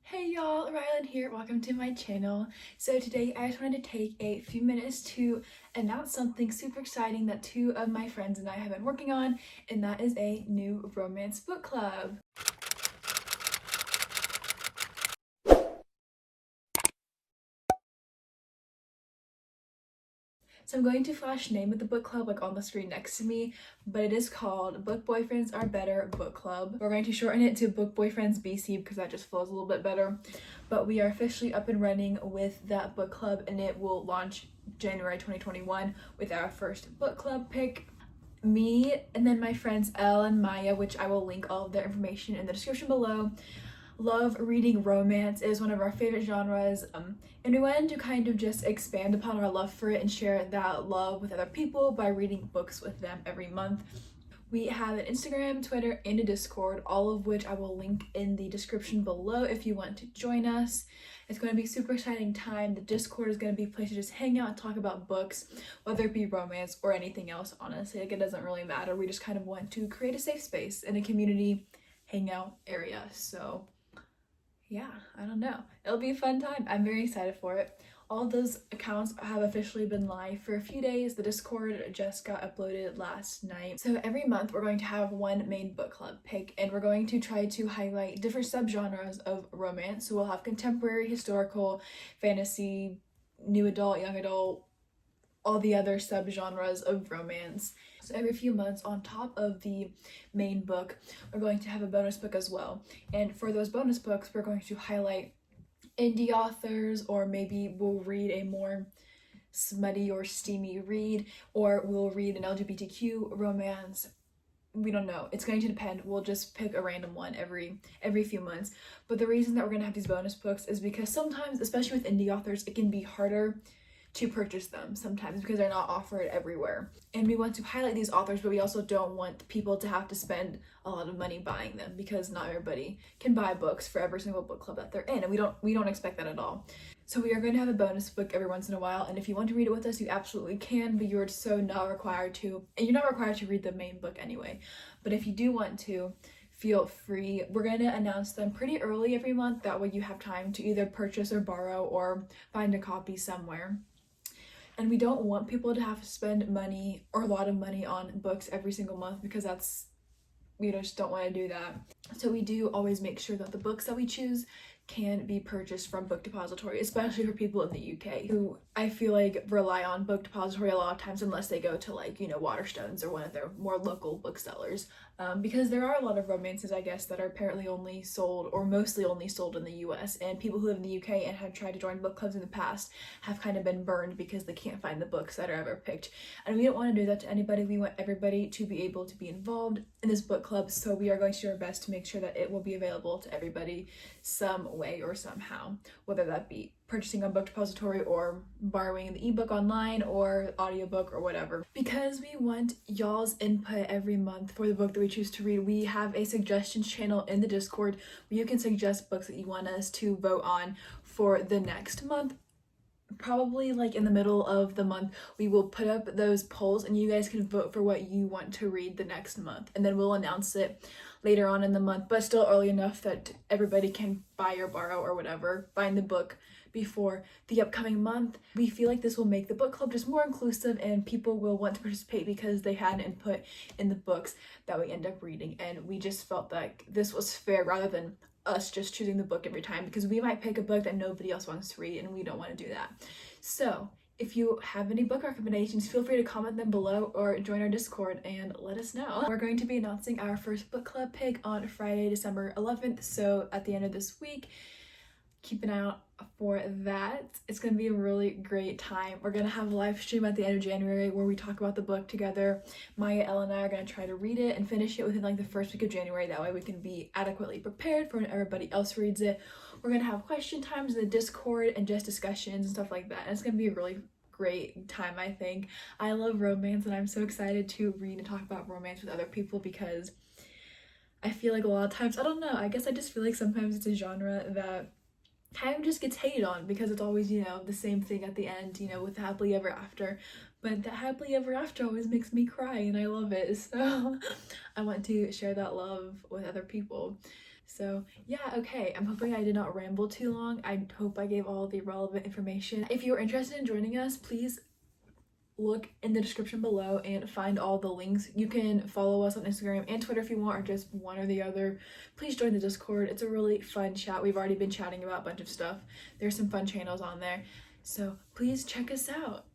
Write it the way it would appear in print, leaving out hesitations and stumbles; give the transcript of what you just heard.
Hey y'all, Rylanne here, welcome to my channel. So today I just wanted to take a few minutes to announce something super exciting that two of my friends and I have been working on, and that is a new romance book club. So I'm going to flash name of the book club like on the screen next to me, but it is called Book Boyfriends Are Better Book Club. We're going to shorten it to Book Boyfriends BC because that just flows a little bit better. But we are officially up and running with that book club, and it will launch January 2021 with our first book club pick. Me and then my friends Elle and Maya, which I will link all of their information in the description below, love reading romance. It is one of our favorite genres, and we wanted to kind of just expand upon our love for it and share that love with other people by reading books with them every month. We have an Instagram, Twitter, and a Discord, all of which I will link in the description below if you want to join us. It's going to be a super exciting time. The Discord is going to be a place to just hang out and talk about books, whether it be romance or anything else, honestly. Like, it doesn't really matter. We just kind of want to create a safe space in a community hangout area. So yeah, I don't know. It'll be a fun time. I'm very excited for it. All those accounts have officially been live for a few days. The Discord just got uploaded last night. So every month we're going to have one main book club pick, and we're going to try to highlight different subgenres of romance. So we'll have contemporary, historical, fantasy, new adult, young adult, all the other subgenres of romance. So every few months, on top of the main book, we're going to have a bonus book as well. And for those bonus books, we're going to highlight indie authors, or maybe we'll read a more smutty or steamy read, or we'll read an LGBTQ romance. We don't know. It's going to depend. We'll just pick a random one every few months. But the reason that we're going to have these bonus books is because sometimes, especially with indie authors, it can be harder to purchase them sometimes because they're not offered everywhere. And we want to highlight these authors, but we also don't want people to have to spend a lot of money buying them because not everybody can buy books for every single book club that they're in, and we don't expect that at all. So we are going to have a bonus book every once in a while, and if you want to read it with us, you absolutely can, but you're so not required to, and you're not required to read the main book anyway. But if you do want to, feel free. We're going to announce them pretty early every month, that way you have time to either purchase or borrow or find a copy somewhere. And we don't want people to have to spend money or a lot of money on books every single month because we just don't want to do that. So we do always make sure that the books that we choose can be purchased from Book Depository, especially for people in the UK who I feel like rely on Book Depository a lot of times unless they go to, like, Waterstones or one of their more local booksellers, because there are a lot of romances, I guess, that are apparently only sold or mostly only sold in the US, and people who live in the UK and have tried to join book clubs in the past have kind of been burned because they can't find the books that are ever picked. And we don't want to do that to anybody. We want everybody to be able to be involved in this book club, so we are going to do our best to make sure that it will be available to everybody some way or somehow, whether that be purchasing on Book Depository or borrowing the ebook online or audiobook or whatever. Because we want y'all's input every month for the book that we choose to read, we have a suggestions channel in the Discord where you can suggest books that you want us to vote on for the next month. Probably like in the middle of the month, we will put up those polls and you guys can vote for what you want to read the next month, and then we'll announce it later on in the month, but still early enough that everybody can buy or borrow or whatever, find the book before the upcoming month. We feel like this will make the book club just more inclusive and people will want to participate because they had an input in the books that we end up reading, and we just felt like this was fair rather than us just choosing the book every time, because we might pick a book that nobody else wants to read and we don't want to do that. So if you have any book recommendations, feel free to comment them below or join our Discord and let us know. We're going to be announcing our first book club pick on Friday, December 11th, so at the end of this week. Keep an eye out for that. It's going to be a really great time. We're going to have a live stream at the end of January where we talk about the book together. Maya, Elle, and I are going to try to read it and finish it within like the first week of January. That way we can be adequately prepared for when everybody else reads it. We're going to have question times in the Discord and just discussions and stuff like that. And it's going to be a really great time, I think. I love romance and I'm so excited to read and talk about romance with other people because I feel like a lot of times, I don't know, I guess I just feel like sometimes it's a genre that kind of just gets hated on because it's always, the same thing at the end, with happily ever after. But that happily ever after always makes me cry and I love it. So I want to share that love with other people. So yeah, okay, I'm hoping I did not ramble too long. I hope I gave all the relevant information. If you're interested in joining us, please look in the description below and find all the links. You can follow us on Instagram and Twitter if you want, or just one or the other. Please join the Discord. It's a really fun chat. We've already been chatting about a bunch of stuff. There's some fun channels on there, so please check us out.